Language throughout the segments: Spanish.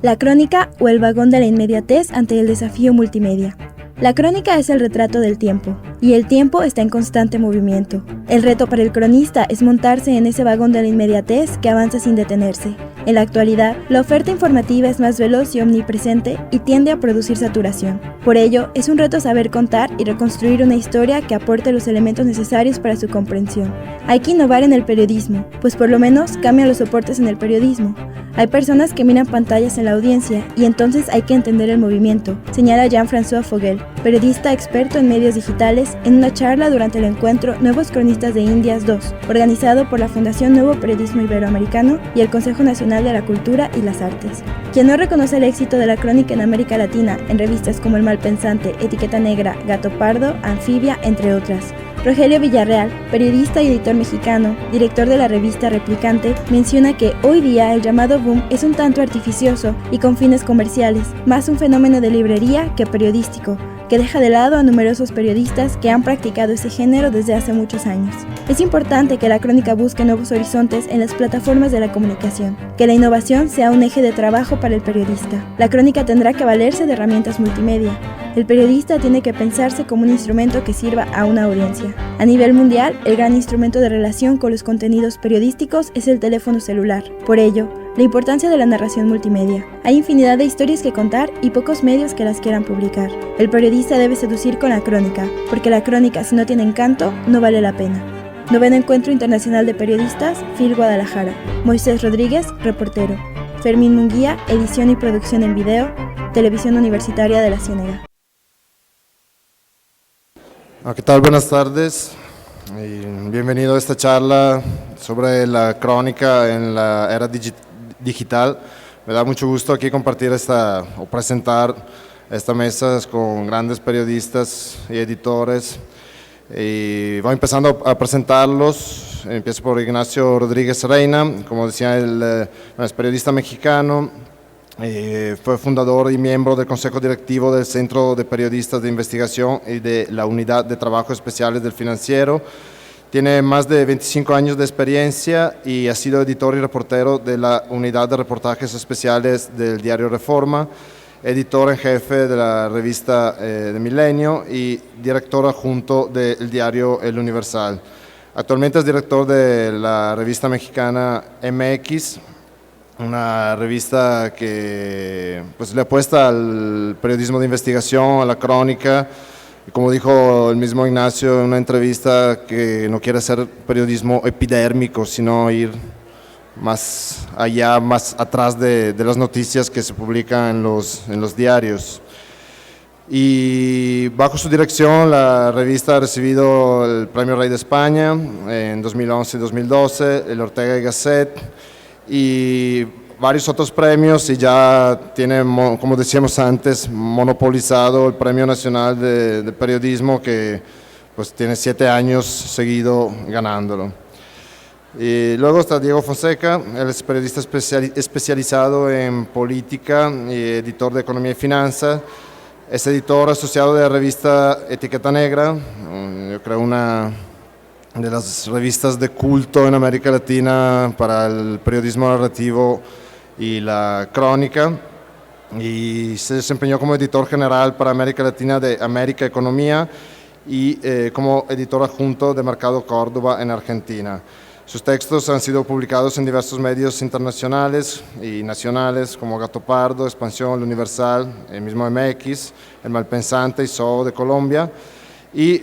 La crónica o el vagón de la inmediatez ante el desafío multimedia. La crónica es el retrato del tiempo, y el tiempo está en constante movimiento. El reto para el cronista es montarse en ese vagón de la inmediatez que avanza sin detenerse. En la actualidad, la oferta informativa es más veloz y omnipresente y tiende a producir saturación. Por ello, es un reto saber contar y reconstruir una historia que aporte los elementos necesarios para su comprensión. Hay que innovar en el periodismo, pues por lo menos cambian los soportes en el periodismo. Hay personas que miran pantallas en la audiencia y entonces hay que entender el movimiento, señala Jean-François Fogel, periodista experto en medios digitales, en una charla durante el encuentro Nuevos Cronistas de Indias 2, organizado por la Fundación Nuevo Periodismo Iberoamericano y el Consejo Nacional de la Cultura y las Artes. Quien no reconoce el éxito de la crónica en América Latina en revistas como El Malpensante, Etiqueta Negra, Gato Pardo, Anfibia, entre otras. Rogelio Villarreal, periodista y editor mexicano, director de la revista Replicante, menciona que hoy día el llamado boom es un tanto artificioso y con fines comerciales, más un fenómeno de librería que periodístico, que deja de lado a numerosos periodistas que han practicado ese género desde hace muchos años. Es importante que la crónica busque nuevos horizontes en las plataformas de la comunicación, que la innovación sea un eje de trabajo para el periodista. La crónica tendrá que valerse de herramientas multimedia. El periodista tiene que pensarse como un instrumento que sirva a una audiencia. A nivel mundial, el gran instrumento de relación con los contenidos periodísticos es el teléfono celular. Por ello, la importancia de la narración multimedia. Hay infinidad de historias que contar y pocos medios que las quieran publicar. El periodista debe seducir con la crónica, porque la crónica, si no tiene encanto, no vale la pena. Noveno Encuentro Internacional de Periodistas, FIL Guadalajara. Moisés Rodríguez, reportero. Fermín Munguía, edición y producción en video, Televisión Universitaria de la Ciénega. ¿Qué tal? Buenas tardes y bienvenido a esta charla sobre la crónica en la era digital. Me da mucho gusto aquí compartir o presentar esta mesa con grandes periodistas y editores. Y voy empezando a presentarlos. Empiezo por Ignacio Rodríguez Reina, como decía, él es periodista mexicano. Fue fundador y miembro del Consejo Directivo del Centro de Periodistas de Investigación y de la Unidad de Trabajos Especiales del Financiero. Tiene más de 25 años de experiencia y ha sido editor y reportero de la Unidad de Reportajes Especiales del diario Reforma, editor en jefe de la revista de Milenio y director adjunto del diario El Universal. Actualmente es director de la revista mexicana MX, una revista que le apuesta al periodismo de investigación, a la crónica, y como dijo el mismo Ignacio en una entrevista, que no quiere hacer periodismo epidérmico, sino ir más allá, más atrás de las noticias que se publican en los diarios. Y bajo su dirección la revista ha recibido el Premio Rey de España en 2011 y 2012, el Ortega y Gasset, y varios otros premios, y ya tiene, como decíamos antes, monopolizado el Premio Nacional de Periodismo, que pues tiene 7 años seguido ganándolo. Y luego está Diego Fonseca, él es periodista especializado en política y editor de economía y finanzas. Es editor asociado de la revista Etiqueta Negra, yo creo una de las revistas de culto en América Latina para el periodismo narrativo y la crónica, y se desempeñó como editor general para América Latina de América Economía y como editor adjunto de Mercado Córdoba en Argentina. Sus textos han sido publicados en diversos medios internacionales y nacionales como Gato Pardo, Expansión, El Universal, el mismo MX, El Malpensante y SOO de Colombia, y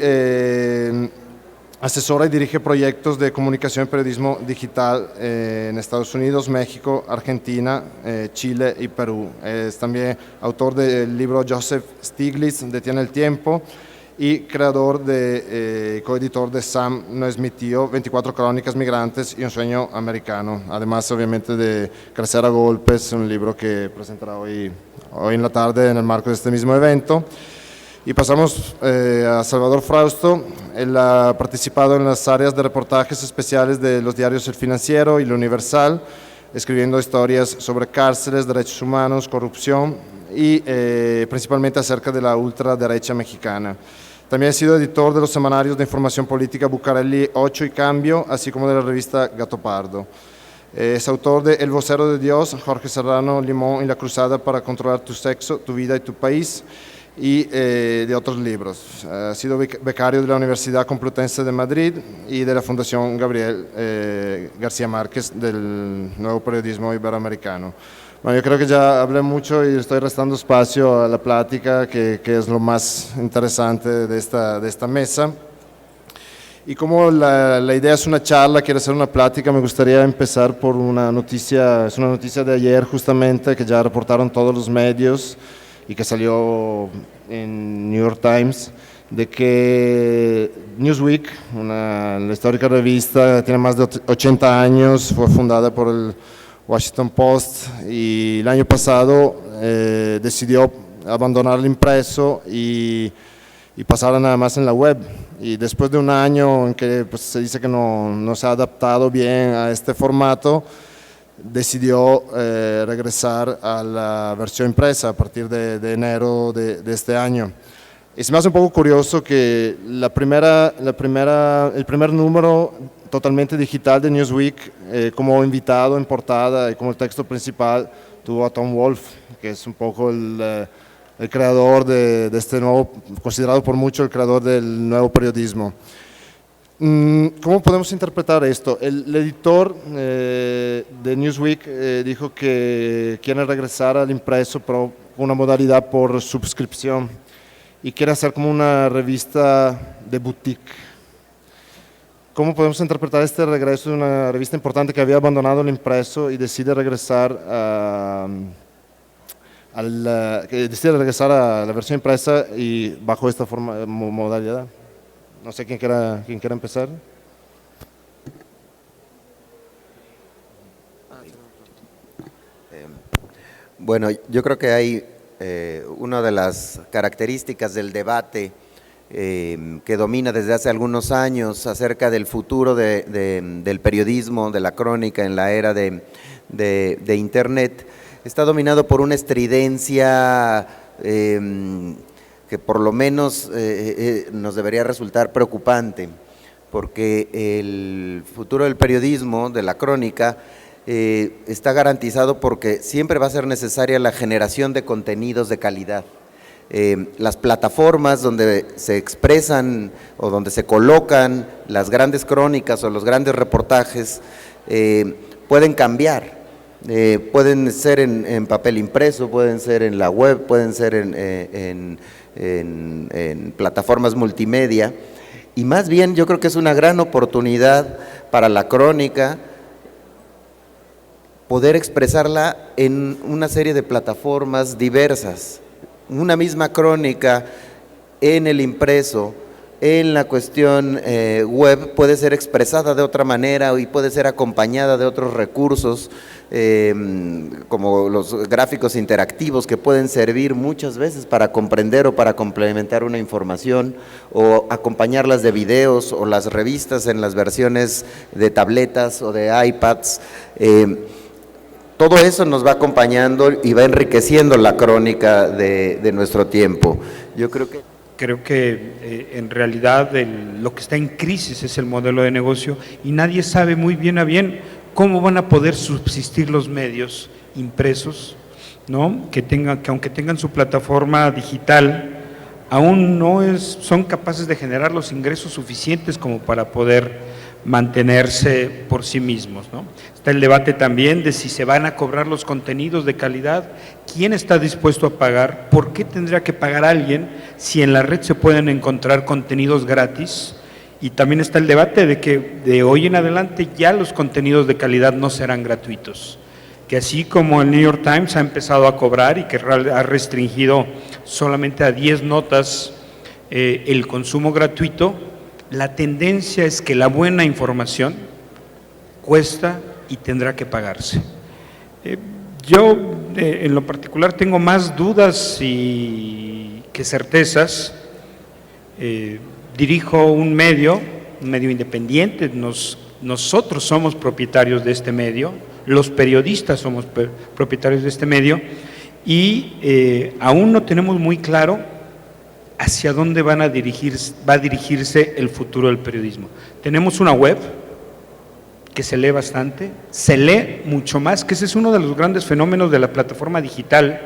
asesora y dirige proyectos de comunicación y periodismo digital en Estados Unidos, México, Argentina, Chile y Perú. Es también autor del libro Joseph Stiglitz, Detiene el Tiempo, y creador coeditor de Sam no es mi tío, 24 crónicas migrantes y un sueño americano. Además, obviamente, de Crecer a Golpes, un libro que presentará hoy en la tarde en el marco de este mismo evento. Y pasamos a Salvador Frausto. Él ha participado en las áreas de reportajes especiales de los diarios El Financiero y El Universal, escribiendo historias sobre cárceles, derechos humanos, corrupción y principalmente acerca de la ultraderecha mexicana. También ha sido editor de los semanarios de información política Bucareli 8 y Cambio, así como de la revista Gato Pardo. Es autor de El vocero de Dios, Jorge Serrano Limón y la cruzada para controlar tu sexo, tu vida y tu país, y de otros libros. Ha sido becario de la Universidad Complutense de Madrid y de la Fundación Gabriel García Márquez del Nuevo Periodismo Iberoamericano. Bueno, yo creo que ya hablé mucho y estoy restando espacio a la plática, que es lo más interesante de esta mesa. Y como la idea es una charla, quiero hacer una plática, me gustaría empezar por una noticia, es una noticia de ayer justamente, que ya reportaron todos los medios y que salió en New York Times, de que Newsweek, la histórica revista, tiene más de 80 años, fue fundada por el Washington Post y el año pasado decidió abandonar el impreso y pasar nada más en la web. Y después de un año en que pues, se dice que no se ha adaptado bien a este formato, decidió regresar a la versión impresa a partir de enero de este año. Y se me hace un poco curioso que el primer número totalmente digital de Newsweek, como invitado en portada y como el texto principal, tuvo a Tom Wolfe, que es un poco el creador de este nuevo, considerado por muchos el creador del nuevo periodismo. ¿Cómo podemos interpretar esto? El editor de Newsweek dijo que quiere regresar al impreso, pero con una modalidad por suscripción, y quiere hacer como una revista de boutique. ¿Cómo podemos interpretar este regreso de una revista importante que había abandonado el impreso y decide regresar a la versión impresa y bajo esta modalidad? No sé quién quiera empezar. Bueno, yo creo que hay una de las características del debate que domina desde hace algunos años acerca del futuro del periodismo, de la crónica en la era de Internet, está dominado por una estridencia que por lo menos nos debería resultar preocupante, porque el futuro del periodismo, de la crónica, está garantizado porque siempre va a ser necesaria la generación de contenidos de calidad. Las plataformas donde se expresan o donde se colocan las grandes crónicas o los grandes reportajes pueden cambiar. Pueden ser en papel impreso, pueden ser en la web, pueden ser en plataformas multimedia, y más bien yo creo que es una gran oportunidad para la crónica poder expresarla en una serie de plataformas diversas. Una misma crónica en el impreso, en la cuestión web, puede ser expresada de otra manera y puede ser acompañada de otros recursos, como los gráficos interactivos, que pueden servir muchas veces para comprender o para complementar una información, o acompañarlas de videos, o las revistas en las versiones de tabletas o de iPads. Todo eso nos va acompañando y va enriqueciendo la crónica de nuestro tiempo. Yo creo que en realidad lo que está en crisis es el modelo de negocio, y nadie sabe muy bien a bien cómo van a poder subsistir los medios impresos, ¿no? Que aunque tengan su plataforma digital, aún son capaces de generar los ingresos suficientes como para poder mantenerse por sí mismos, ¿no? Está el debate también de si se van a cobrar los contenidos de calidad, quién está dispuesto a pagar, por qué tendría que pagar alguien si en la red se pueden encontrar contenidos gratis. Y también está el debate de que de hoy en adelante ya los contenidos de calidad no serán gratuitos, que así como el New York Times ha empezado a cobrar y que ha restringido solamente a 10 notas el consumo gratuito, la tendencia es que la buena información cuesta y tendrá que pagarse. Yo en lo particular tengo más dudas que certezas. Dirijo un medio independiente, nosotros somos propietarios de este medio, los periodistas somos propietarios de este medio, y aún no tenemos muy claro hacia dónde va a dirigirse el futuro del periodismo. Tenemos una web que se lee bastante, se lee mucho más, que ese es uno de los grandes fenómenos de la plataforma digital.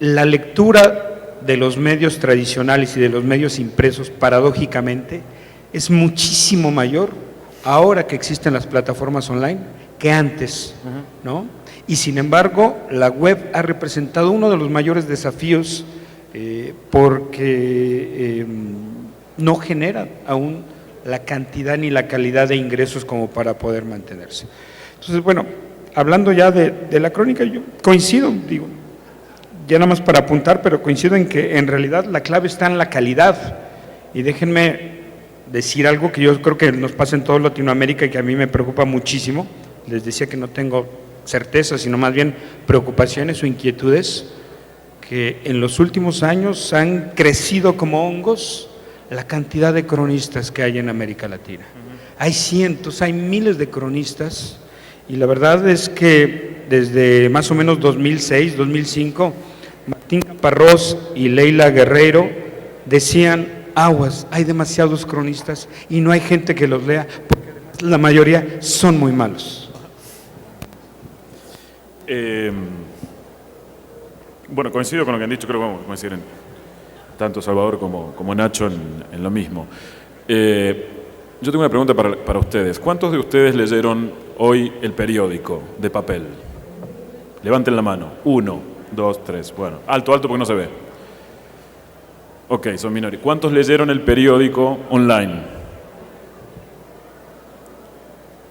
La lectura de los medios tradicionales y de los medios impresos, paradójicamente, es muchísimo mayor ahora que existen las plataformas online que antes, ¿no? Y sin embargo, la web ha representado uno de los mayores desafíos porque no genera aún la cantidad ni la calidad de ingresos como para poder mantenerse. Entonces, bueno, hablando ya de la crónica, yo coincido, digo, ya nada más para apuntar, pero coincido en que en realidad la clave está en la calidad. Y déjenme decir algo que yo creo que nos pasa en toda Latinoamérica y que a mí me preocupa muchísimo. Les decía que no tengo certeza, sino más bien preocupaciones o inquietudes, que en los últimos años han crecido como hongos la cantidad de cronistas que hay en América Latina. Hay cientos, hay miles de cronistas, y la verdad es que desde más o menos 2006, 2005, Martín Caparrós y Leila Guerreiro decían: aguas, hay demasiados cronistas y no hay gente que los lea, porque la mayoría son muy malos. Bueno, coincido con lo que han dicho, creo que vamos a coincidir en tanto Salvador como Nacho en lo mismo. Yo tengo una pregunta para ustedes. ¿Cuántos de ustedes leyeron hoy el periódico de papel? Levanten la mano. 1, 2, 3. Bueno, alto porque no se ve. Ok, son minoritarios. ¿Cuántos leyeron el periódico online?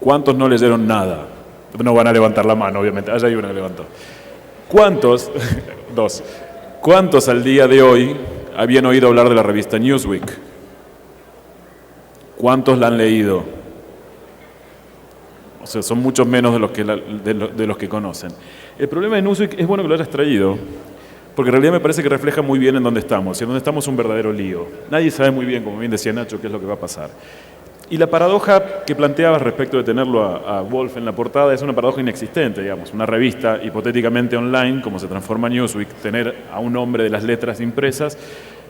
¿Cuántos no leyeron nada? No van a levantar la mano, obviamente. Allá hay una que levantó. ¿Cuántos? 2. ¿Cuántos al día de hoy habían oído hablar de la revista Newsweek? ¿Cuántos la han leído? O sea, son muchos menos de los que conocen. El problema de Newsweek es bueno que lo hayas traído, porque en realidad me parece que refleja muy bien en dónde estamos. Y en dónde estamos es un verdadero lío. Nadie sabe muy bien, como bien decía Nacho, qué es lo que va a pasar. Y la paradoja que planteabas respecto de tenerlo a Wolf en la portada es una paradoja inexistente, digamos. Una revista hipotéticamente online, como se transforma Newsweek, tener a un hombre de las letras impresas,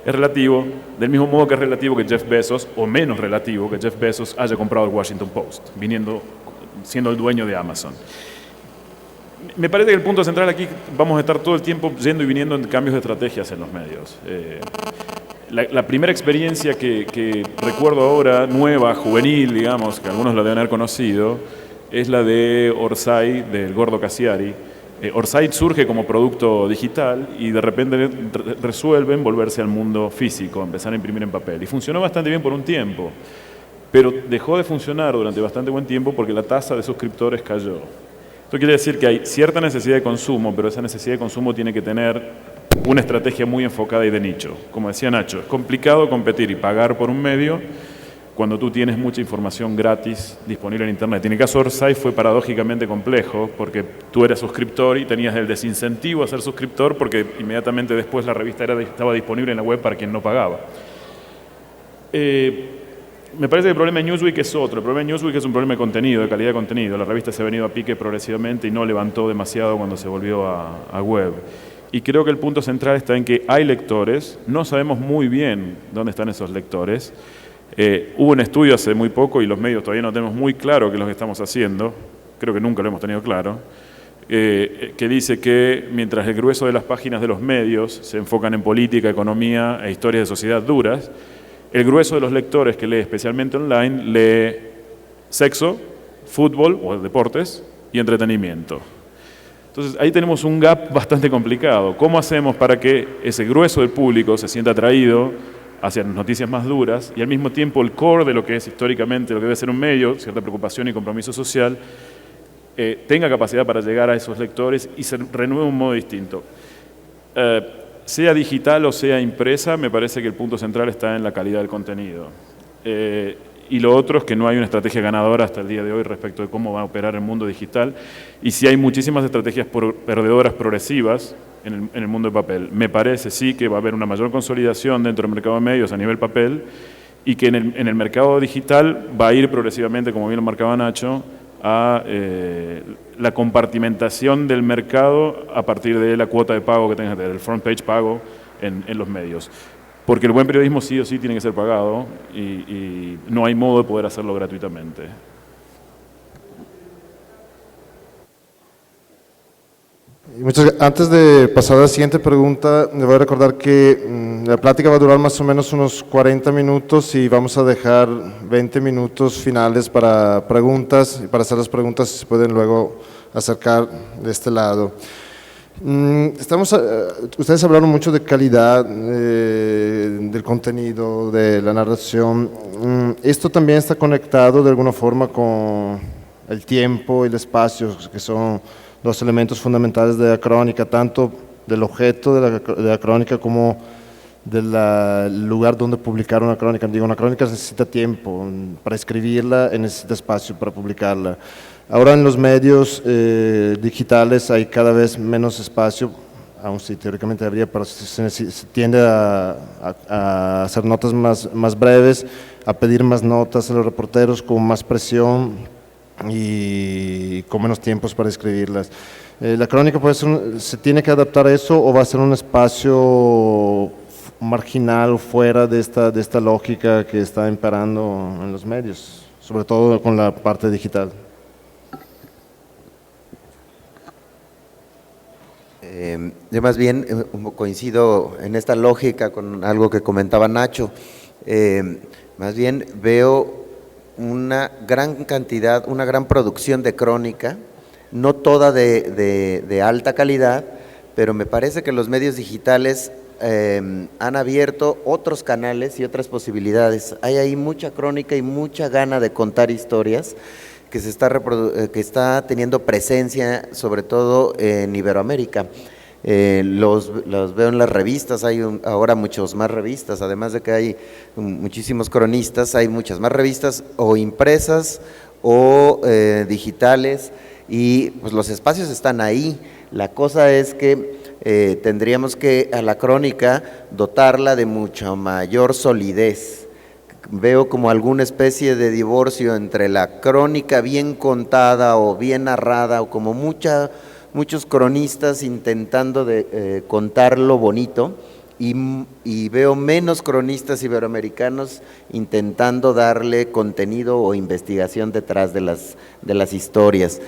es relativo, del mismo modo que es relativo que Jeff Bezos, o menos relativo que Jeff Bezos haya comprado el Washington Post, siendo el dueño de Amazon. Me parece que el punto central aquí, vamos a estar todo el tiempo yendo y viniendo en cambios de estrategias en los medios. La primera experiencia que recuerdo ahora, nueva, juvenil, digamos, que algunos la deben haber conocido, es la de Orsay, del Gordo Cassiari. Orsay surge como producto digital y de repente resuelven volverse al mundo físico, empezar a imprimir en papel. Y funcionó bastante bien por un tiempo, pero dejó de funcionar durante bastante buen tiempo porque la tasa de suscriptores cayó. Esto quiere decir que hay cierta necesidad de consumo, pero esa necesidad de consumo tiene que tener una estrategia muy enfocada y de nicho. Como decía Nacho, es complicado competir y pagar por un medio cuando tú tienes mucha información gratis disponible en Internet. En el caso de Orsay fue paradójicamente complejo porque tú eras suscriptor y tenías el desincentivo a ser suscriptor porque inmediatamente después la revista estaba disponible en la web para quien no pagaba. Me parece que el problema de Newsweek es otro. El problema de Newsweek es un problema de contenido, de calidad de contenido. La revista se ha venido a pique progresivamente y no levantó demasiado cuando se volvió a web. Y creo que el punto central está en que hay lectores, no sabemos muy bien dónde están esos lectores. Hubo un estudio hace muy poco y los medios todavía no tenemos muy claro qué es lo que estamos haciendo, creo que nunca lo hemos tenido claro, que dice que mientras el grueso de las páginas de los medios se enfocan en política, economía e historias de sociedad duras, el grueso de los lectores que lee especialmente online lee sexo, fútbol o deportes y entretenimiento. Entonces ahí tenemos un gap bastante complicado. ¿Cómo hacemos para que ese grueso del público se sienta atraído hacia las noticias más duras y al mismo tiempo el core de lo que es históricamente lo que debe ser un medio, cierta preocupación y compromiso social, tenga capacidad para llegar a esos lectores y se renueve un modo distinto? Sea digital o sea impresa, me parece que el punto central está en la calidad del contenido. Y lo otro es que no hay una estrategia ganadora hasta el día de hoy respecto de cómo va a operar el mundo digital. Y si hay muchísimas estrategias perdedoras progresivas en el mundo de papel. Me parece sí que va a haber una mayor consolidación dentro del mercado de medios a nivel papel y que en el mercado digital va a ir progresivamente, como bien lo marcaba Nacho, a la compartimentación del mercado a partir de la cuota de pago que tengas, del front page pago en los medios. Porque el buen periodismo sí o sí tiene que ser pagado y no hay modo de poder hacerlo gratuitamente. Antes de pasar a la siguiente pregunta, le voy a recordar que la plática va a durar más o menos unos 40 minutos y vamos a dejar 20 minutos finales para preguntas, y para hacer las preguntas se pueden luego acercar de este lado. Ustedes hablaron mucho de calidad del contenido, de la narración. Esto también está conectado de alguna forma con el tiempo y el espacio, que son los elementos fundamentales de la crónica, tanto del objeto de la crónica como del lugar donde publicar una crónica. Digo, una crónica necesita tiempo para escribirla y necesita espacio para publicarla. Ahora en los medios digitales hay cada vez menos espacio, aún si teóricamente habría, pero se tiende a hacer notas más breves, a pedir más notas a los reporteros con más presión y con menos tiempos para escribirlas. La crónica se tiene que adaptar a eso, o va a ser un espacio marginal o fuera de esta lógica que está imperando en los medios, sobre todo con la parte digital. Yo más bien coincido en esta lógica con algo que comentaba Nacho. Más bien veo una gran cantidad, una gran producción de crónica, no toda de alta calidad, pero me parece que los medios digitales han abierto otros canales y otras posibilidades. Hay ahí mucha crónica y mucha gana de contar historias que está teniendo presencia, sobre todo en Iberoamérica. Los veo en las revistas, hay ahora muchas más revistas, además de que hay muchísimos cronistas, hay muchas más revistas o impresas o digitales, y pues los espacios están ahí. La cosa es que tendríamos que a la crónica dotarla de mucha mayor solidez. Veo como alguna especie de divorcio entre la crónica bien contada o bien narrada, o como muchos cronistas intentando contar lo bonito, y veo menos cronistas iberoamericanos intentando darle contenido o investigación detrás de las historias.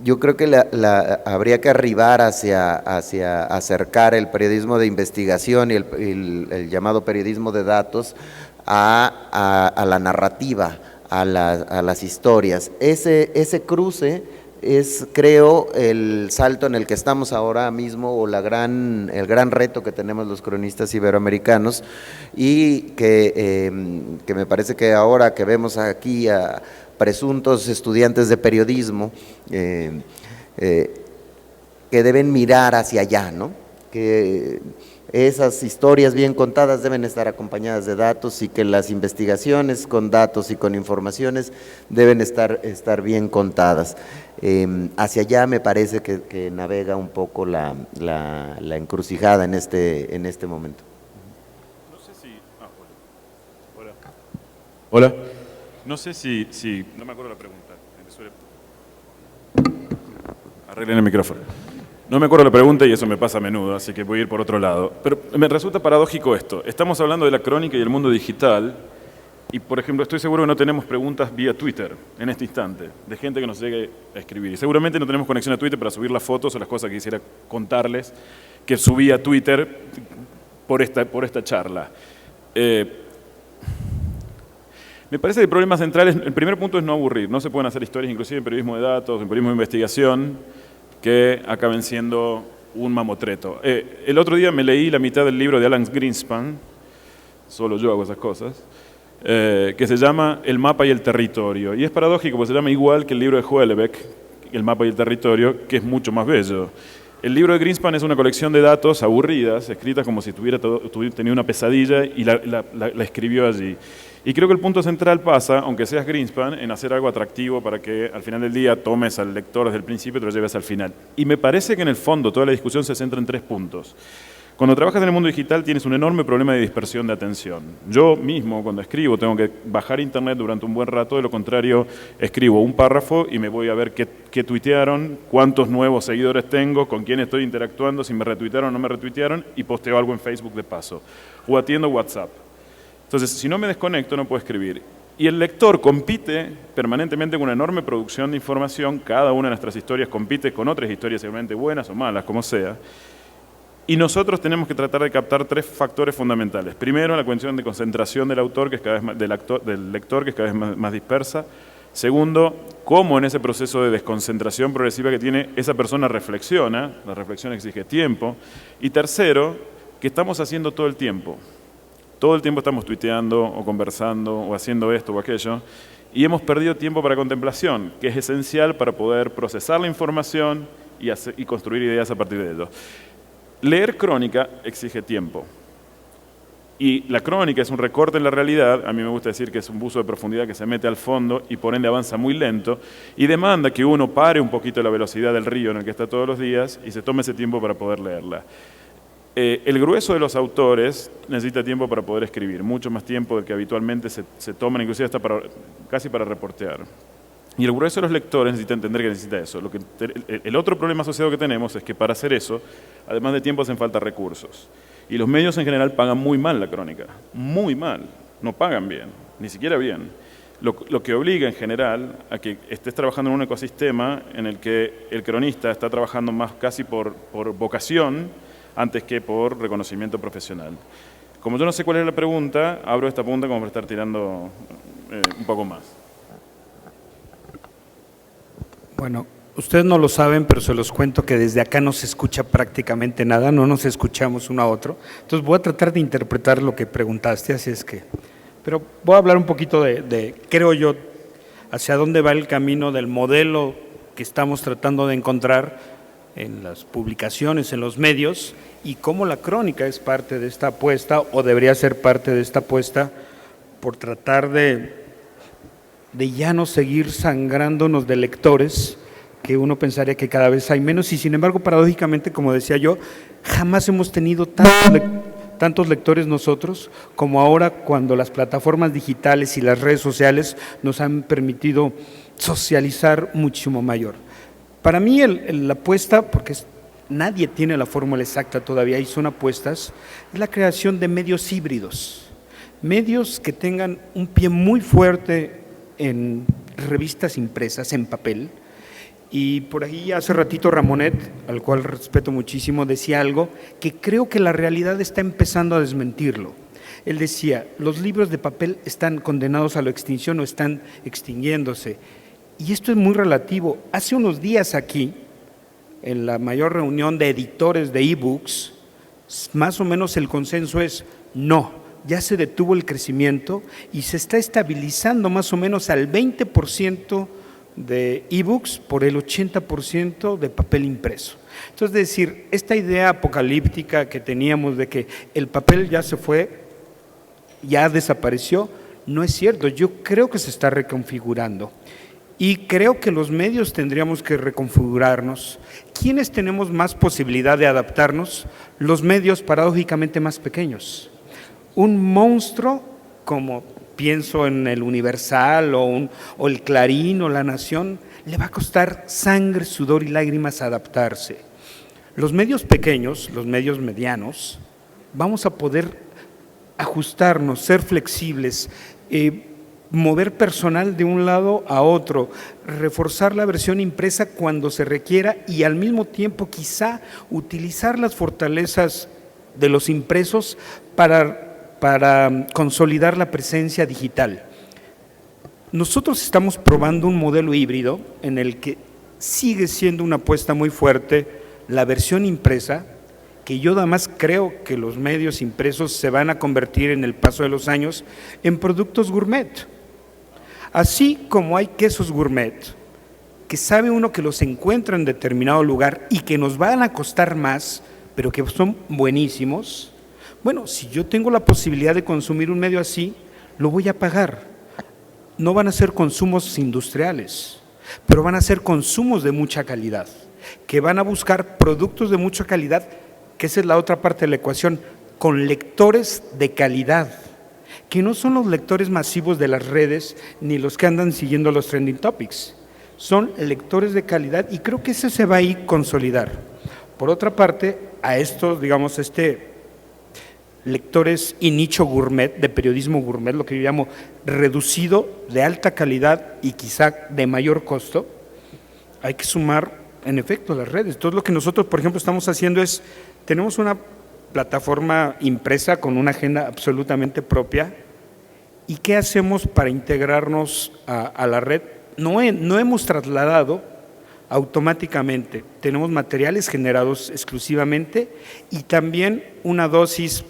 Yo creo que habría que arribar hacia acercar el periodismo de investigación y el llamado periodismo de datos a la narrativa, a las historias. Ese cruce es, creo, el salto en el que estamos ahora mismo, o el gran reto que tenemos los cronistas iberoamericanos, y que me parece que ahora que vemos aquí a presuntos estudiantes de periodismo que deben mirar hacia allá, ¿no? Que esas historias bien contadas deben estar acompañadas de datos, y que las investigaciones con datos y con informaciones deben estar bien contadas. Hacia allá me parece que navega un poco la encrucijada en este momento. No sé si... Hola. No sé si... No me acuerdo la pregunta. Arreglen el micrófono. No me acuerdo la pregunta y eso me pasa a menudo, así que voy a ir por otro lado. Pero me resulta paradójico esto. Estamos hablando de la crónica y el mundo digital, y por ejemplo estoy seguro que no tenemos preguntas vía Twitter en este instante, de gente que nos llegue a escribir. Y seguramente no tenemos conexión a Twitter para subir las fotos o las cosas que quisiera contarles, que subí a Twitter por esta charla. Me parece que el problema central es, el primer punto es no aburrir. No se pueden hacer historias, inclusive en periodismo de datos, en periodismo de investigación, que acaben siendo un mamotreto. El otro día me leí la mitad del libro de Alan Greenspan, solo yo hago esas cosas, que se llama El mapa y el territorio. Y es paradójico, porque se llama igual que el libro de Houellebecq, El mapa y el territorio, que es mucho más bello. El libro de Greenspan es una colección de datos aburridas, escritas como si tuviera tenido una pesadilla, y la escribió allí. Y creo que el punto central pasa, aunque seas Greenspan, en hacer algo atractivo para que al final del día tomes al lector desde el principio y te lo lleves al final. Y me parece que en el fondo toda la discusión se centra en 3 puntos. Cuando trabajas en el mundo digital tienes un enorme problema de dispersión de atención. Yo mismo, cuando escribo, tengo que bajar internet durante un buen rato, de lo contrario, escribo un párrafo y me voy a ver qué tuitearon, cuántos nuevos seguidores tengo, con quién estoy interactuando, si me retuitearon o no me retuitearon, y posteo algo en Facebook de paso. O atiendo WhatsApp. Entonces, si no me desconecto, no puedo escribir. Y el lector compite permanentemente con una enorme producción de información, cada una de nuestras historias compite con otras historias seguramente buenas o malas, como sea, y nosotros tenemos que tratar de captar 3 factores fundamentales. Primero, la cuestión de concentración del autor, que es cada vez más, del lector, que es cada vez más dispersa. Segundo, cómo en ese proceso de desconcentración progresiva que tiene, esa persona reflexiona, la reflexión exige tiempo. Y tercero, que estamos haciendo todo el tiempo. Todo el tiempo estamos tuiteando o conversando o haciendo esto o aquello, y hemos perdido tiempo para contemplación, que es esencial para poder procesar la información y construir ideas a partir de ello. Leer crónica exige tiempo. Y la crónica es un recorte en la realidad, a mí me gusta decir que es un buzo de profundidad que se mete al fondo y por ende avanza muy lento y demanda que uno pare un poquito la velocidad del río en el que está todos los días y se tome ese tiempo para poder leerla. El grueso de los autores necesita tiempo para poder escribir, mucho más tiempo del que habitualmente se toman, inclusive hasta casi para reportear. Y el grueso de los lectores necesita entender que necesita eso. El otro problema asociado que tenemos es que para hacer eso, además de tiempo, hacen falta recursos. Y los medios en general pagan muy mal la crónica, muy mal, no pagan bien, ni siquiera bien. Lo que obliga en general a que estés trabajando en un ecosistema en el que el cronista está trabajando más casi por vocación antes que por reconocimiento profesional. Como yo no sé cuál es la pregunta, abro esta punta como para estar tirando un poco más. Bueno, ustedes no lo saben, pero se los cuento que desde acá no se escucha prácticamente nada, no nos escuchamos uno a otro. Entonces voy a tratar de interpretar lo que preguntaste, así es que… Pero voy a hablar un poquito creo yo, hacia dónde va el camino del modelo que estamos tratando de encontrar en las publicaciones, en los medios, y cómo la crónica es parte de esta apuesta, o debería ser parte de esta apuesta, por tratar de ya no seguir sangrándonos de lectores, que uno pensaría que cada vez hay menos, y sin embargo, paradójicamente, como decía yo, jamás hemos tenido tantos lectores nosotros como ahora, cuando las plataformas digitales y las redes sociales nos han permitido socializar muchísimo mayor. Para mí la apuesta, porque nadie tiene la fórmula exacta todavía y son apuestas, es la creación de medios híbridos, medios que tengan un pie muy fuerte en revistas impresas, en papel. Y por ahí hace ratito Ramonet, al cual respeto muchísimo, decía algo que creo que la realidad está empezando a desmentirlo. Él decía, los libros de papel están condenados a la extinción o están extinguiéndose. Y esto es muy relativo. Hace unos días aquí, en la mayor reunión de editores de e-books, más o menos el consenso es no, ya se detuvo el crecimiento y se está estabilizando más o menos al 20% de e-books por el 80% de papel impreso. Entonces, es decir, esta idea apocalíptica que teníamos de que el papel ya se fue, ya desapareció, no es cierto. Yo creo que se está reconfigurando y creo que los medios tendríamos que reconfigurarnos. ¿Quiénes tenemos más posibilidad de adaptarnos? Los medios paradójicamente más pequeños. Un monstruo como pienso en el Universal o el Clarín o La Nación, le va a costar sangre, sudor y lágrimas adaptarse. Los medios pequeños, los medios medianos, vamos a poder ajustarnos, ser flexibles, mover personal de un lado a otro, reforzar la versión impresa cuando se requiera y al mismo tiempo quizá utilizar las fortalezas de los impresos para consolidar la presencia digital. Nosotros estamos probando un modelo híbrido en el que sigue siendo una apuesta muy fuerte la versión impresa, que yo además creo que los medios impresos se van a convertir en el paso de los años en productos gourmet. Así como hay quesos gourmet, que sabe uno que los encuentra en determinado lugar y que nos van a costar más, pero que son buenísimos. Bueno, si yo tengo la posibilidad de consumir un medio así, lo voy a pagar. No van a ser consumos industriales, pero van a ser consumos de mucha calidad, que van a buscar productos de mucha calidad, que esa es la otra parte de la ecuación, con lectores de calidad, que no son los lectores masivos de las redes ni los que andan siguiendo los trending topics, son lectores de calidad y creo que ese se va a ir consolidar. Por otra parte, a estos, digamos, lectores y nicho gourmet, de periodismo gourmet, lo que yo llamo reducido, de alta calidad y quizá de mayor costo, hay que sumar en efecto las redes. Entonces lo que nosotros, por ejemplo, estamos haciendo es, tenemos una plataforma impresa con una agenda absolutamente propia. ¿Y qué hacemos para integrarnos a la red? No hemos trasladado automáticamente, tenemos materiales generados exclusivamente y también una dosis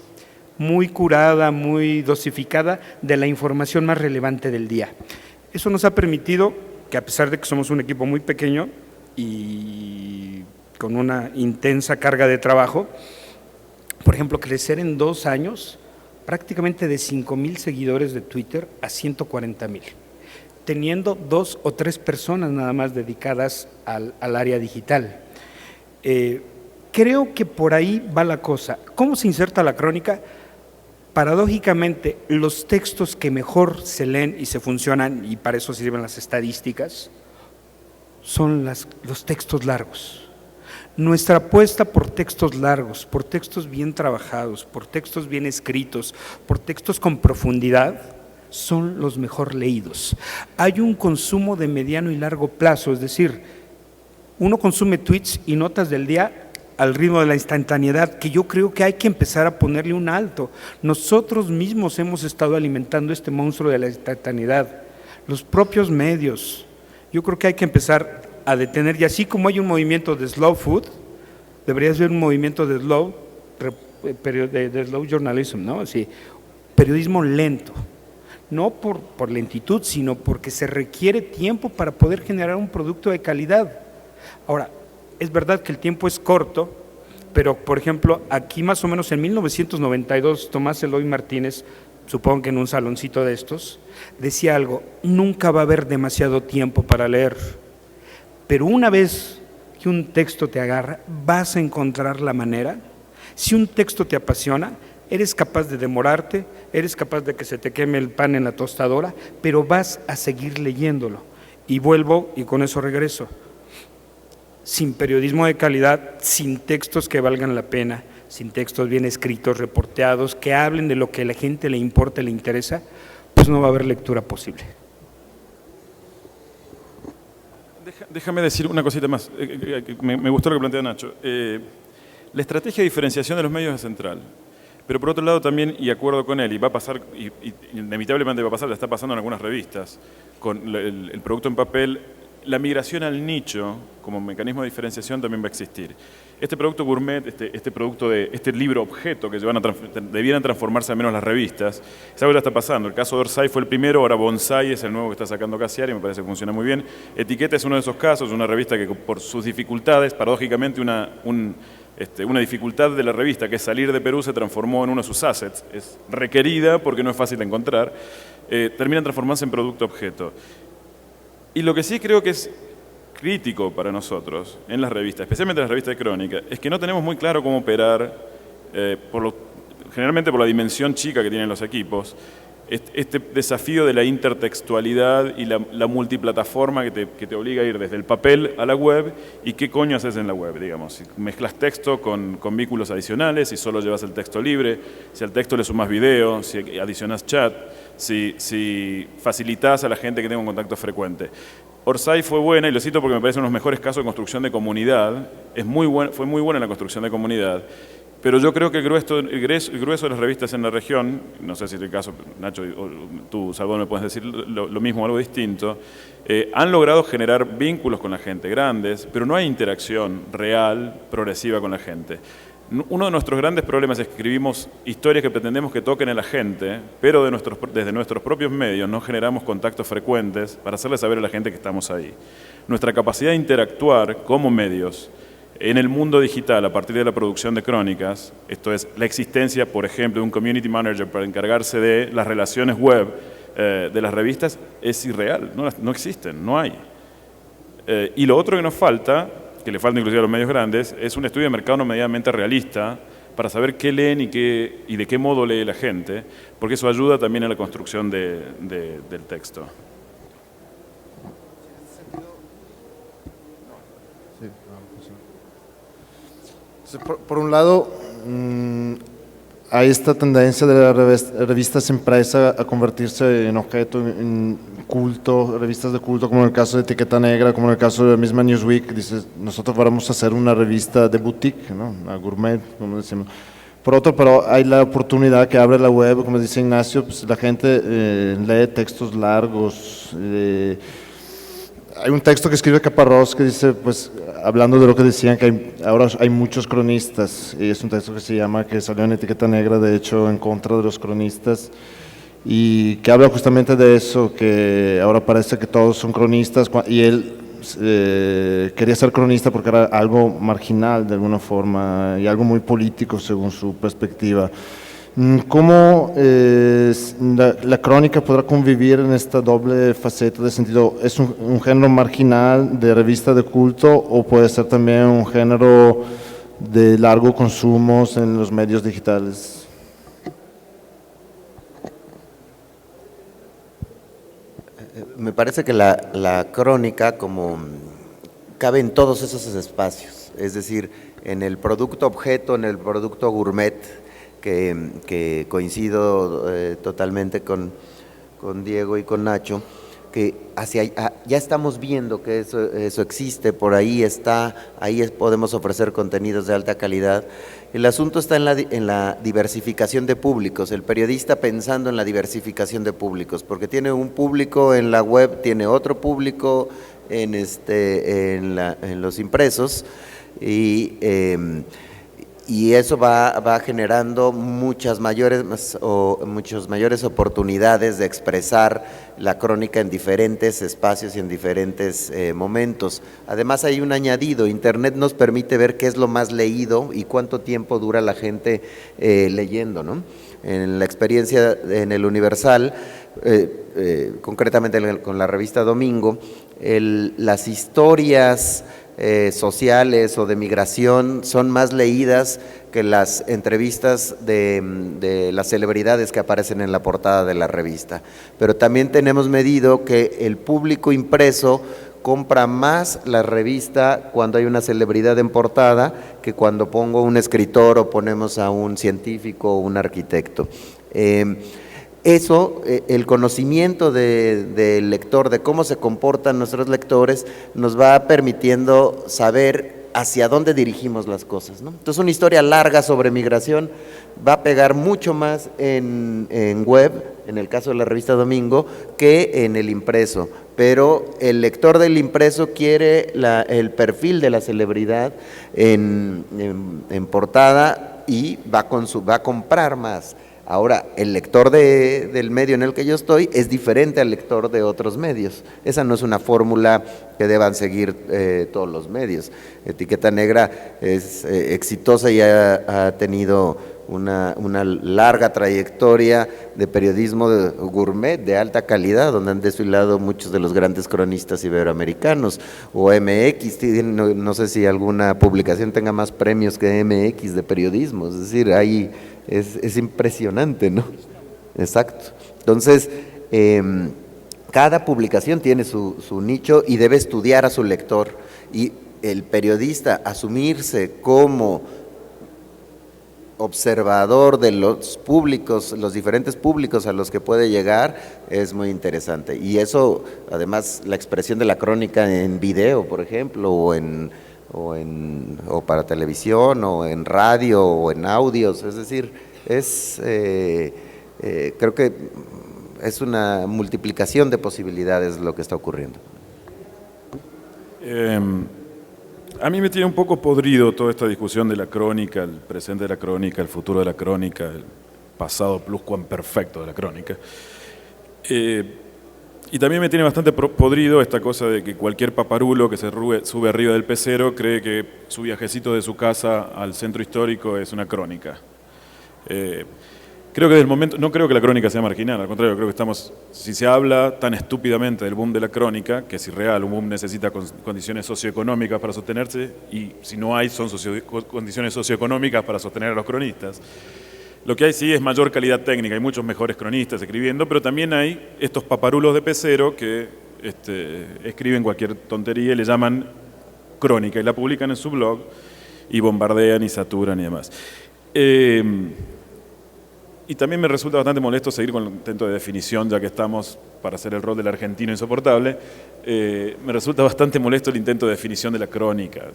muy curada, muy dosificada de la información más relevante del día. Eso nos ha permitido que, a pesar de que somos un equipo muy pequeño y con una intensa carga de trabajo, por ejemplo, crecer en 2 años prácticamente de 5,000 seguidores de Twitter a 140,000, teniendo 2 o 3 personas nada más dedicadas al área digital. Creo que por ahí va la cosa. ¿Cómo se inserta la crónica? Paradójicamente, los textos que mejor se leen y se funcionan, y para eso sirven las estadísticas, son los textos largos. Nuestra apuesta por textos largos, por textos bien trabajados, por textos bien escritos, por textos con profundidad, son los mejor leídos. Hay un consumo de mediano y largo plazo, es decir, uno consume tweets y notas del día al ritmo de la instantaneidad, que yo creo que hay que empezar a ponerle un alto. Nosotros mismos hemos estado alimentando este monstruo de la instantaneidad, los propios medios. Yo creo que hay que empezar a detener, y así como hay un movimiento de slow food, debería haber un movimiento de slow journalism, ¿no? Así, periodismo lento, no por lentitud, sino porque se requiere tiempo para poder generar un producto de calidad. Ahora, es verdad que el tiempo es corto, pero por ejemplo, aquí más o menos en 1992, Tomás Eloy Martínez, supongo que en un saloncito de estos, decía algo: nunca va a haber demasiado tiempo para leer, pero una vez que un texto te agarra, vas a encontrar la manera. Si un texto te apasiona, eres capaz de demorarte, eres capaz de que se te queme el pan en la tostadora, pero vas a seguir leyéndolo. Y vuelvo, y con eso regreso, sin periodismo de calidad, sin textos que valgan la pena, sin textos bien escritos, reporteados, que hablen de lo que a la gente le importa, le interesa, pues no va a haber lectura posible. Déjame decir una cosita más. Me gustó lo que plantea Nacho. La estrategia de diferenciación de los medios es central. Pero por otro lado también, y acuerdo con él, y va a pasar, y inevitablemente va a pasar, le está pasando en algunas revistas, con el producto en papel, la migración al nicho como mecanismo de diferenciación también va a existir. Este producto gourmet, este libro objeto que debieran transformarse al menos las revistas, es algo que ya está pasando. El caso de Orsay fue el primero, ahora Bonsai es el nuevo que está sacando Cassiari, me parece que funciona muy bien. Etiqueta es uno de esos casos, una revista que por sus dificultades, paradójicamente una dificultad de la revista, que es salir de Perú, se transformó en uno de sus assets. Es requerida porque no es fácil de encontrar. Terminan transformándose en producto objeto. Y lo que sí creo que es crítico para nosotros en las revistas, especialmente en las revistas de crónica, es que no tenemos muy claro cómo operar, generalmente por la dimensión chica que tienen los equipos, este desafío de la intertextualidad y la multiplataforma que te obliga a ir desde el papel a la web. ¿Y qué coño haces en la web? Digamos, si mezclas texto con vínculos adicionales, si solo llevas el texto libre, si al texto le sumas video, si adicionas chat, si facilitas a la gente que tenga un contacto frecuente. Orsay fue buena, y lo cito porque me parece uno de los mejores casos de construcción de comunidad. Fue muy buena en la construcción de comunidad. Pero yo creo que el grueso de las revistas en la región, no sé si es el caso, Nacho, o tú, Salvador, me puedes decir lo mismo o algo distinto, han logrado generar vínculos con la gente grandes, pero no hay interacción real, progresiva con la gente. Uno de nuestros grandes problemas es que escribimos historias que pretendemos que toquen a la gente, pero desde nuestros propios medios no generamos contactos frecuentes para hacerle saber a la gente que estamos ahí. Nuestra capacidad de interactuar como medios en el mundo digital a partir de la producción de crónicas, esto es, la existencia, por ejemplo, de un community manager para encargarse de las relaciones web de las revistas, es irreal, no existen, no hay. Y lo otro que nos falta, que le falta inclusive a los medios grandes, es un estudio de mercado medianamente realista para saber qué leen y de qué modo lee la gente, porque eso ayuda también a la construcción del texto. Por un lado, hay esta tendencia de las revistas impresas a convertirse en objeto, en culto, revistas de culto, como en el caso de Etiqueta Negra, como en el caso de la misma Newsweek. Dices, nosotros vamos a hacer una revista de boutique, ¿no? Una gourmet, como decimos. Por otro, pero hay la oportunidad que abre la web, como dice Ignacio, pues la gente lee textos largos. Hay un texto que escribe Caparrós que dice, pues, hablando de lo que decían, que ahora hay muchos cronistas, y es un texto que se llama, que salió en Etiqueta Negra, de hecho, en contra de los cronistas, y que habla justamente de eso, que ahora parece que todos son cronistas, y él quería ser cronista porque era algo marginal de alguna forma y algo muy político según su perspectiva. ¿Cómo la crónica podrá convivir en esta doble faceta de sentido? ¿Es un género marginal de revista de culto o puede ser también un género de largo consumo en los medios digitales? Me parece que la crónica como cabe en todos esos espacios, es decir, en el producto objeto, en el producto gourmet, que coincido totalmente con Diego y con Nacho, que ya estamos viendo que eso existe, por ahí está, podemos ofrecer contenidos de alta calidad. El asunto está en la diversificación de públicos, el periodista pensando en la diversificación de públicos, porque tiene un público en la web, tiene otro público en los impresos, y eso va generando muchas mayores oportunidades de expresar la crónica en diferentes espacios y en diferentes momentos. Además hay un añadido, Internet nos permite ver qué es lo más leído y cuánto tiempo dura la gente leyendo, ¿no? En la experiencia en el Universal, concretamente con la revista Domingo, las historias sociales o de migración son más leídas que las entrevistas de las celebridades que aparecen en la portada de la revista. Pero también tenemos medido que el público impreso compra más la revista cuando hay una celebridad en portada que cuando pongo un escritor o ponemos a un científico o un arquitecto. Eso, el conocimiento del lector, de cómo se comportan nuestros lectores, nos va permitiendo saber hacia dónde dirigimos las cosas, ¿no? Entonces, una historia larga sobre migración va a pegar mucho más en web, en el caso de la revista Domingo, que en el impreso. Pero el lector del impreso quiere el perfil de la celebridad en portada y va a comprar más. Ahora, el lector del medio en el que yo estoy es diferente al lector de otros medios. Esa no es una fórmula que deban seguir todos los medios. Etiqueta Negra es exitosa y ha tenido una larga trayectoria de periodismo gourmet de alta calidad, donde han desfilado muchos de los grandes cronistas iberoamericanos. O MX, no sé si alguna publicación tenga más premios que MX de periodismo, es decir, ahí es impresionante, ¿no? Exacto. Entonces, cada publicación tiene su nicho y debe estudiar a su lector, y el periodista asumirse como observador de los públicos, los diferentes públicos a los que puede llegar, es muy interesante. Y eso, además, la expresión de la crónica en video, por ejemplo, o para televisión, o en radio, o en audios, es decir, creo que es una multiplicación de posibilidades lo que está ocurriendo. A mí me tiene un poco podrido toda esta discusión de la crónica, el presente de la crónica, el futuro de la crónica, el pasado pluscuamperfecto de la crónica. Y también me tiene bastante podrido esta cosa de que cualquier paparulo que se sube arriba del pecero cree que su viajecito de su casa al centro histórico es una crónica. Creo que no creo que la crónica sea marginal, al contrario, creo que si se habla tan estúpidamente del boom de la crónica, que es irreal, un boom necesita condiciones socioeconómicas para sostenerse, y si no hay, son condiciones socioeconómicas para sostener a los cronistas. Lo que hay sí es mayor calidad técnica, hay muchos mejores cronistas escribiendo, pero también hay estos paparulos de pecero que escriben cualquier tontería y le llaman crónica, y la publican en su blog, y bombardean y saturan y demás. Y también me resulta bastante molesto seguir con el intento de definición, ya que estamos para hacer el rol del argentino insoportable. Me resulta bastante molesto el intento de definición de la crónica.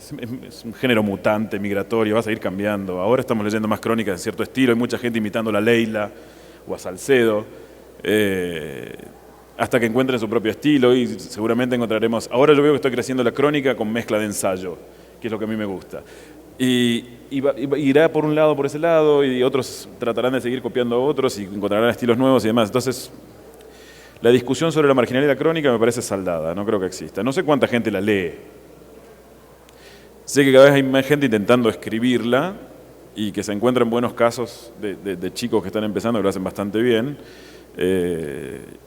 Es un género mutante, migratorio, va a seguir cambiando. Ahora estamos leyendo más crónicas de cierto estilo, hay mucha gente imitando a la Leila o a Salcedo, hasta que encuentren su propio estilo y seguramente encontraremos... Ahora yo veo que está creciendo la crónica con mezcla de ensayo, que es lo que a mí me gusta. Y irá por un lado, por ese lado, y otros tratarán de seguir copiando a otros y encontrarán estilos nuevos y demás. Entonces, la discusión sobre la marginalidad de la crónica me parece saldada, no creo que exista. No sé cuánta gente la lee. Sé que cada vez hay más gente intentando escribirla y que se encuentran buenos casos de chicos que están empezando que lo hacen bastante bien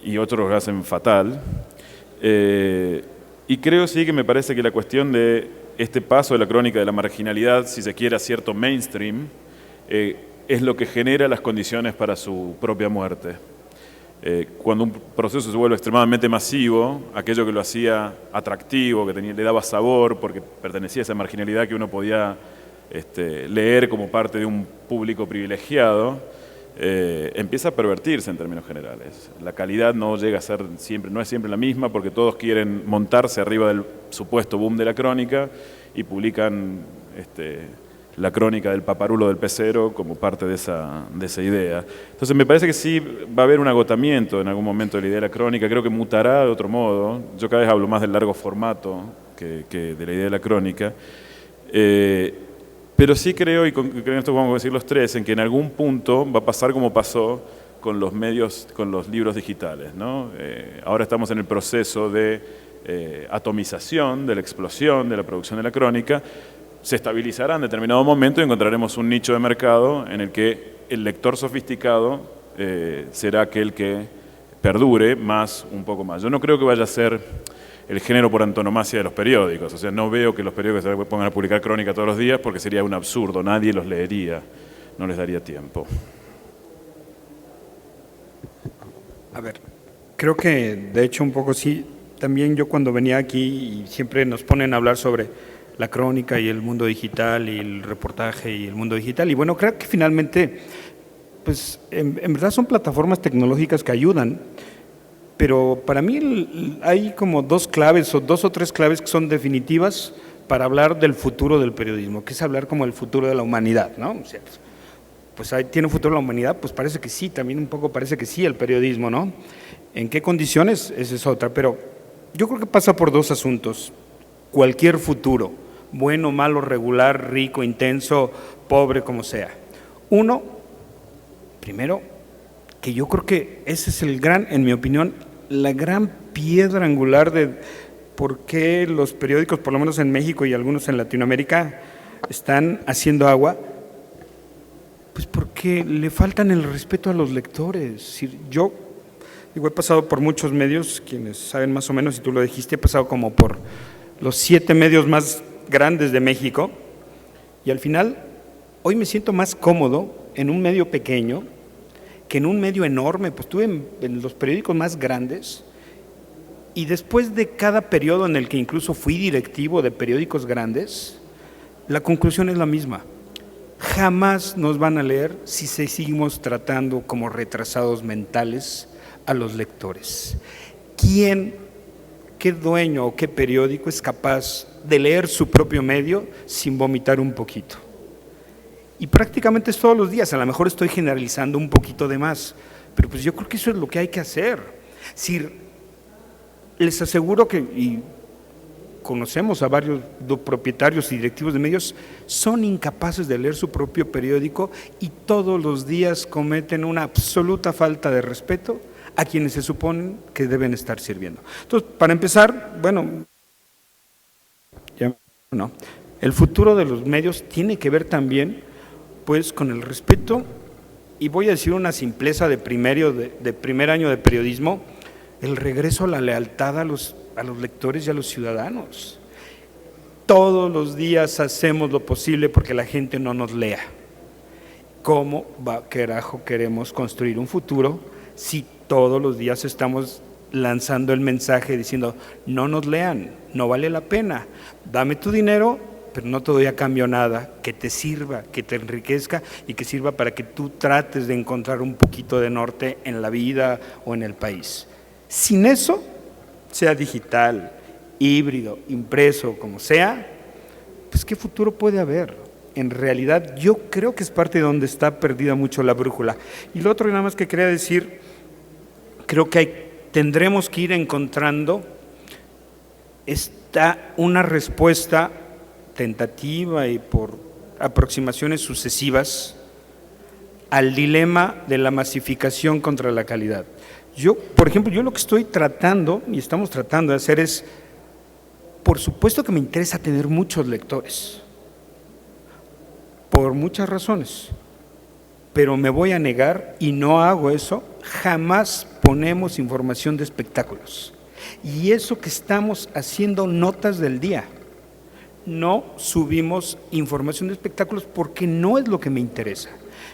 y otros lo hacen fatal. Y creo sí que me parece que la cuestión de este paso de la crónica de la marginalidad, si se quiere, a cierto mainstream, es lo que genera las condiciones para su propia muerte. Cuando un proceso se vuelve extremadamente masivo, aquello que lo hacía atractivo, que le daba sabor, porque pertenecía a esa marginalidad que uno podía leer como parte de un público privilegiado, empieza a pervertirse en términos generales. La calidad no llega a ser siempre, no es siempre la misma, porque todos quieren montarse arriba del supuesto boom de la crónica y publican la crónica del paparulo del pecero como parte de esa idea. Entonces me parece que sí va a haber un agotamiento en algún momento de la idea de la crónica, creo que mutará de otro modo. Yo cada vez hablo más del largo formato que de la idea de la crónica. Pero sí creo, y con esto vamos a decir los tres, en que en algún punto va a pasar como pasó con los medios, con los libros digitales, ¿no? Ahora estamos en el proceso de atomización, de la explosión de la producción de la crónica. Se estabilizará en determinado momento y encontraremos un nicho de mercado en el que el lector sofisticado será aquel que perdure más, un poco más. Yo no creo que vaya a ser el género por antonomasia de los periódicos. O sea, no veo que los periódicos se pongan a publicar crónica todos los días porque sería un absurdo, nadie los leería, no les daría tiempo. A ver, creo que de hecho un poco sí, también yo cuando venía aquí y siempre nos ponen a hablar sobre la crónica y el mundo digital y el reportaje y el mundo digital, y bueno, creo que finalmente, pues en verdad son plataformas tecnológicas que ayudan, pero para mí hay como dos claves o dos o tres claves que son definitivas para hablar del futuro del periodismo, que es hablar como el futuro de la humanidad, ¿no? O sea, pues ahí tiene un futuro la humanidad, pues parece que sí, también un poco parece que sí el periodismo, ¿no? ¿En qué condiciones? Esa es otra, pero yo creo que pasa por dos asuntos. Cualquier futuro, bueno, malo, regular, rico, intenso, pobre, como sea. Uno, primero, que yo creo que ese es el gran, en mi opinión, la gran piedra angular de por qué los periódicos, por lo menos en México y algunos en Latinoamérica, están haciendo agua. Pues porque le faltan el respeto a los lectores. Yo he pasado por muchos medios, quienes saben más o menos, y tú lo dijiste, he pasado como por los 7 medios más grandes de México, y al final, hoy me siento más cómodo en un medio pequeño que en un medio enorme. Pues estuve en los periódicos más grandes, y después de cada periodo en el que incluso fui directivo de periódicos grandes, la conclusión es la misma. Jamás nos van a leer si seguimos tratando como retrasados mentales a los lectores. ¿Qué dueño o qué periódico es capaz de leer su propio medio sin vomitar un poquito? Y prácticamente es todos los días. A lo mejor estoy generalizando un poquito de más, pero pues yo creo que eso es lo que hay que hacer. Si les aseguro que, y conocemos a varios propietarios y directivos de medios, son incapaces de leer su propio periódico y todos los días cometen una absoluta falta de respeto a quienes se suponen que deben estar sirviendo. Entonces, para empezar, bueno, el futuro de los medios tiene que ver también pues con el respeto, y voy a decir una simpleza de primer año de periodismo, el regreso a la lealtad a los lectores y a los ciudadanos. Todos los días hacemos lo posible porque la gente no nos lea. ¿Cómo carajo queremos construir un futuro si todos los días estamos lanzando el mensaje diciendo no nos lean, no vale la pena, dame tu dinero pero no te doy a cambio nada que te sirva, que te enriquezca y que sirva para que tú trates de encontrar un poquito de norte en la vida o en el país. Sin eso, sea digital, híbrido, impreso, como sea, pues ¿qué futuro puede haber? En realidad yo creo que es parte de donde está perdida mucho la brújula. Y lo otro nada más que quería decir, creo que tendremos que ir encontrando una respuesta tentativa y por aproximaciones sucesivas al dilema de la masificación contra la calidad. Yo, por ejemplo, yo lo que estoy tratando y estamos tratando de hacer es, por supuesto que me interesa tener muchos lectores, por muchas razones, pero me voy a negar y no hago eso, jamás ponemos información de espectáculos. Y eso que estamos haciendo notas del día, no subimos información de espectáculos porque no es lo que me interesa.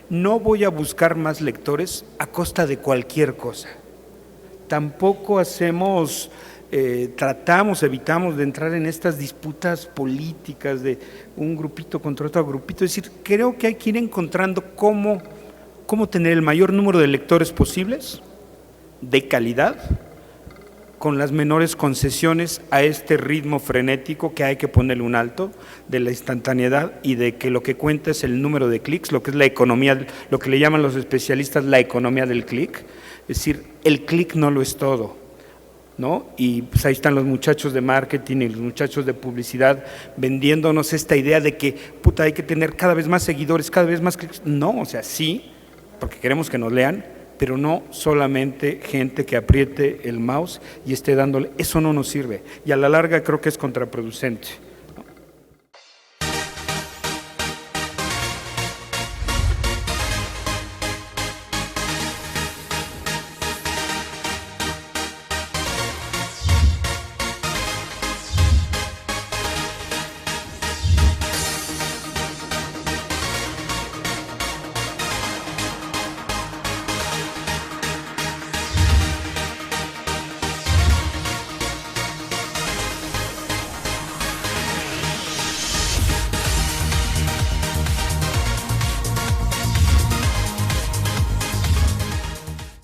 No voy a buscar más lectores a costa de cualquier cosa. Tampoco evitamos de entrar en estas disputas políticas de un grupito contra otro grupito. Es decir, creo que hay que ir encontrando cómo tener el mayor número de lectores posibles, de calidad, con las menores concesiones a este ritmo frenético que hay que ponerle un alto, de la instantaneidad y de que lo que cuenta es el número de clics, lo que es la economía, lo que le llaman los especialistas la economía del clic. Es decir, el clic no lo es todo, ¿no? Y pues ahí están los muchachos de marketing y los muchachos de publicidad vendiéndonos esta idea de que hay que tener cada vez más seguidores, cada vez más clics. No, o sea, sí, porque queremos que nos lean, pero no solamente gente que apriete el mouse y esté dándole, eso no nos sirve y a la larga creo que es contraproducente.